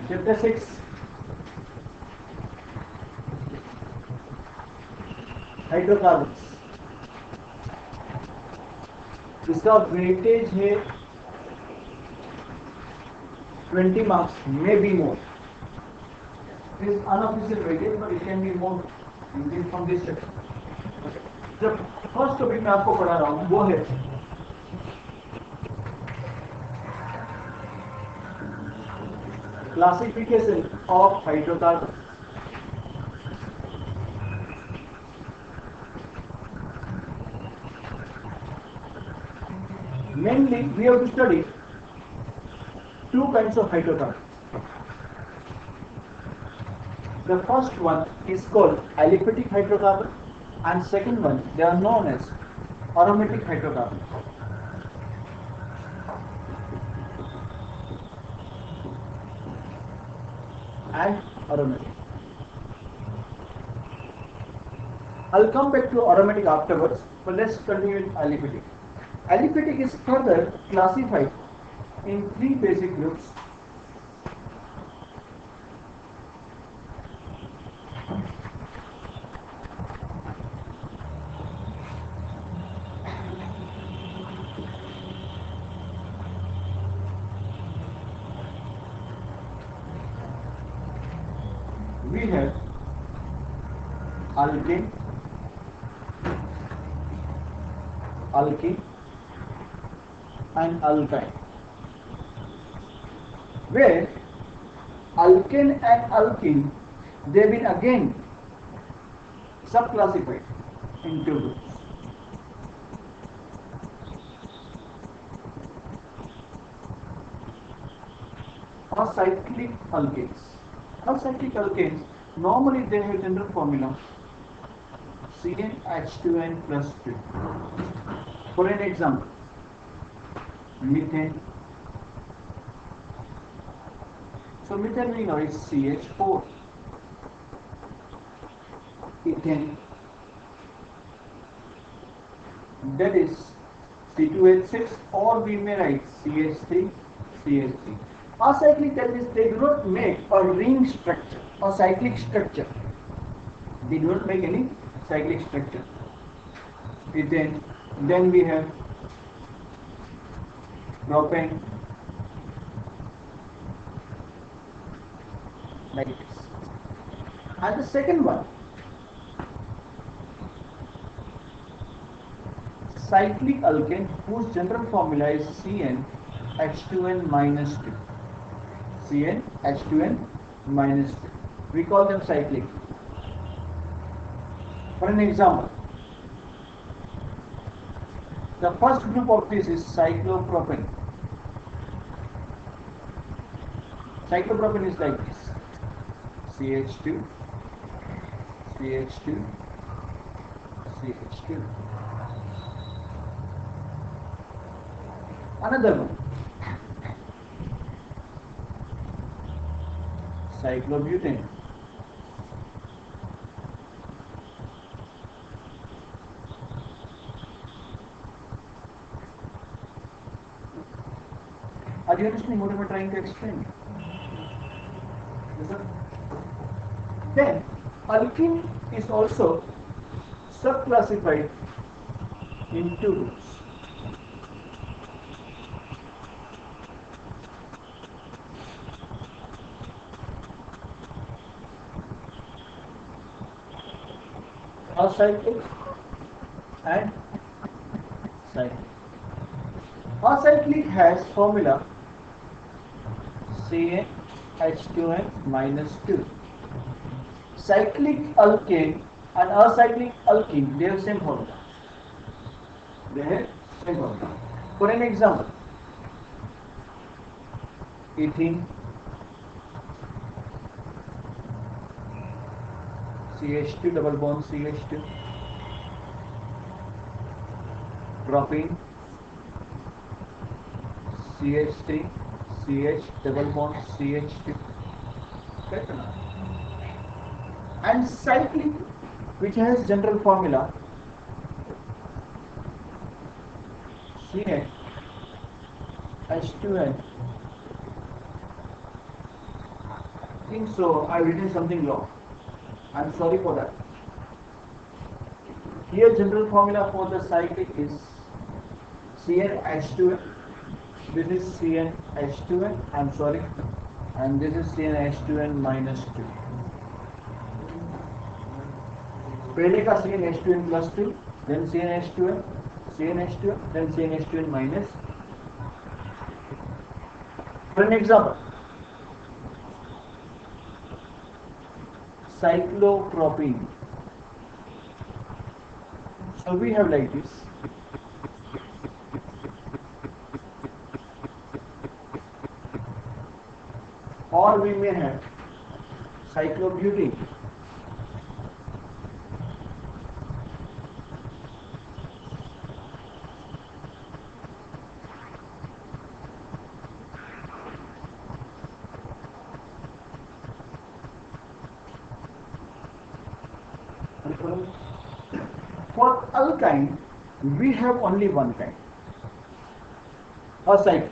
Chapter 6. Hydrocarbons. इसका weightage है 20 marks, may be more. It is unofficial weightage, but it can be more from this chapter. जब first topic मैं आपको पढ़ा रहा हूँ वो है classification of hydrocarbon. Mainly, we have to study two kinds of hydrocarbons. The first one is called aliphatic hydrocarbon, and second one they are known as aromatic hydrocarbons. And aromatic. I'll come back to aromatic afterwards, but let's continue with aliphatic. Aliphatic is further classified in three basic groups. We have alkane, alkene, and alkyne, where alkane and alkene they've been again subclassified in two groups. Acyclic alkanes. Acyclic alkanes normally they have general formula CnH2n plus 2. For an example, methane. So methane we know is CH4. Ethane, that is C2H6, or we may write CH3, CH3. Acyclic, that means they do not make a ring structure or cyclic structure. They do not make any cyclic structure. Then we have propane, like this. And the second one, cyclic alkane, whose general formula is CnH2n minus 2. CnH2n minus 2. We call them cyclic. For an example, the first group of this is cyclopropane. Cyclopropane is like this: CH2, CH2, CH2. Another one, cyclobutane. Are you understanding what I'm trying to explain? Yes, sir? Then, alkene is also subclassified in two groups. Acyclic and cyclic. Acyclic has formula CnH2n minus 2. Cyclic alkane and acyclic alkene, they have same formula. They have same formula. For an example, ethene, CH2 double bond CH2, propene, CH3, CH double bond CH2. Correct enough. And cyclic, which has general formula CnH2n think so. I've written something wrong. I'm sorry for that. Here general formula for the cyclic is CnH2n. This is CnH2n. I'm sorry. And this is CnH2n minus 2. पहले का CnH2n plus 2, then CnH2n, CnH2n, then CnH2n minus. For an example, cyclopropene. So we have like this. Or we may have cyclobutene. For alkyne, we have only one kind, a cycle,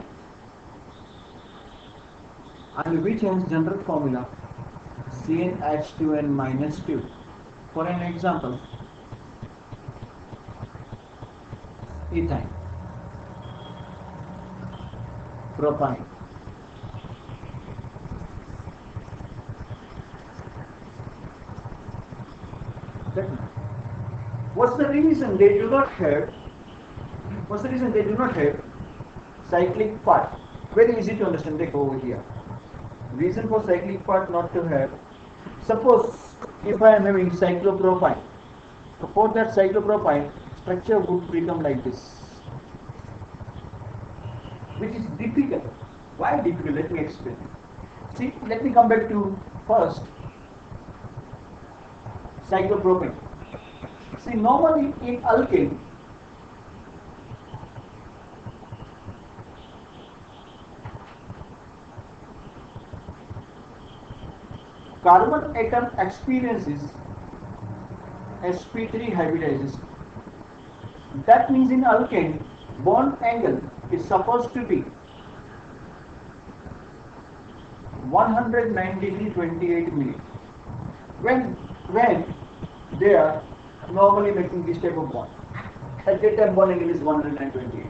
and which has general formula CnH2n minus 2. For an example, ethyne, propyne. What's the reason they do not have? What's the reason they do not have cyclic part? Very easy to understand. Take over here. Reason for cyclic part not to have. Suppose if I am having cyclopropyne, so for that cyclopropyne structure would become like this, which is difficult. Why difficult? Let me explain. See, let me come back to first cyclopropane. See, normally in alkane, carbon atom experiences sp3 hybridization. That means in alkane, bond angle is supposed to be 109 degree 28 minutes. When they are normally making this type of bond, at that time bond angle is 128.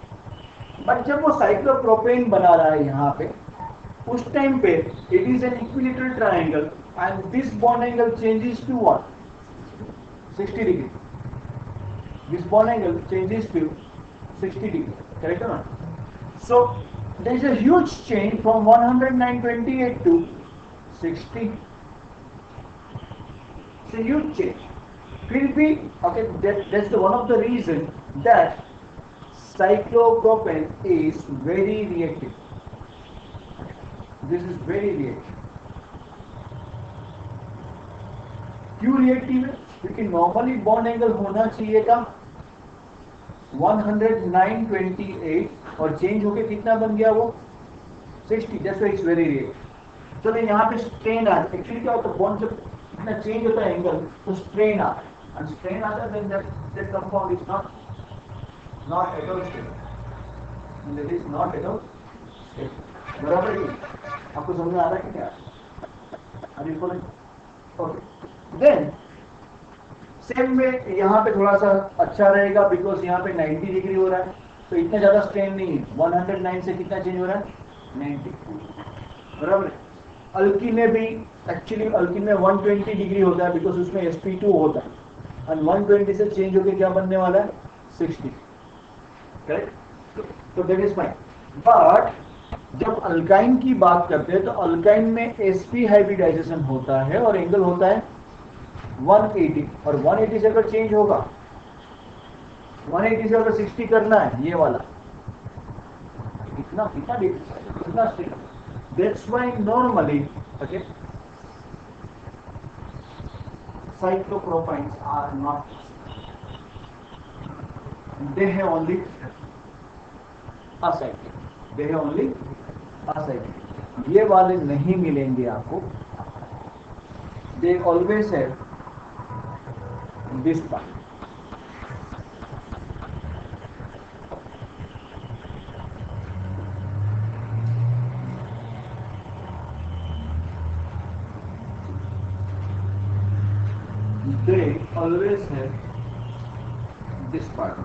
But जब वो cyclopropane बना रहा है यहाँ पे, उस time पे it is an equilateral triangle and this bond angle changes to what? 60 degree. This bond angle changes to 60 degree. Correct or not? So there is a huge change from 109.28 to 60. It's a huge change. Will be okay. That's the one of the reason that cyclopropane is very reactive. This is very reactive. क्यों reactive है? क्योंकि normally bond angle होना चाहिए था 109.28 और change होके कितना बन गया वो 60. That's why it's very reactive. चलो यहाँ पे स्ट्रेन आ एक्चुअली क्या होता है बॉन्ड जब इतना चेंज होता है एंगल तो स्ट्रेन आता है and strain आता है then that compound is not at all stable. And it is not at all stable. बराबर है? आपको समझ में आ रहा है क्या? Are you following? Okay. Then same में यहाँ पे थोड़ा सा अच्छा रहेगा बिकॉज यहाँ पे 90 डिग्री हो रहा है तो इतना ज्यादा स्ट्रेन नहीं है. 109 से कितना चेंज हो रहा है 90. बराबर है. अल्किन में भी एक्चुअली अल्किन में 120 डिग्री होता है बिकॉज उसमें sp2 होता है और 120 से चेंज होकर क्या बनने वाला है 60. करेक्ट. तो दैट इज फाइन. बट जब अल्काइन की बात करते हैं तो अल्काइन में sp हाइब्रिडाइजेशन होता है और एंगल होता है 180 और 180 से अगर चेंज होगा 180 से अगर 60 करना है ये वाला इतना strict. That's why normally okay cyclopropynes are not, they have only acyclic. They have only acyclic. ये वाले नहीं मिलेंगे आपको. They always have this part. always have this part,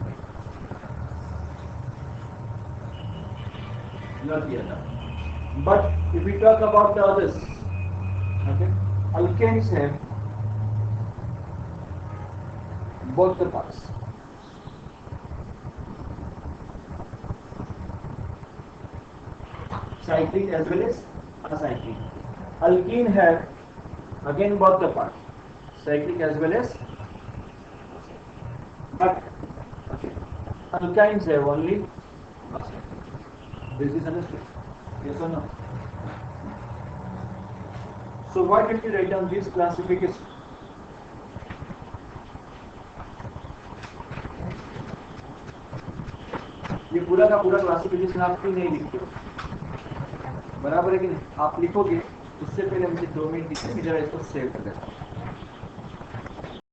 not the other. But if we talk about the others, okay, alkanes have both the parts. Cyclic as well as acyclic. Alkene have again both the parts, cyclic as well as, but alkynes have only acyclic. This is understood? Yes or no? So why don't you write down this classification? ये पूरा का पूरा classification आप क्यों नहीं लिखते हो? बराबर है कि नहीं? आप लिखोगे उससे पहले मुझे 2 मिनट दीजिए, मैं जरा इसको सेव कर देता हूँ.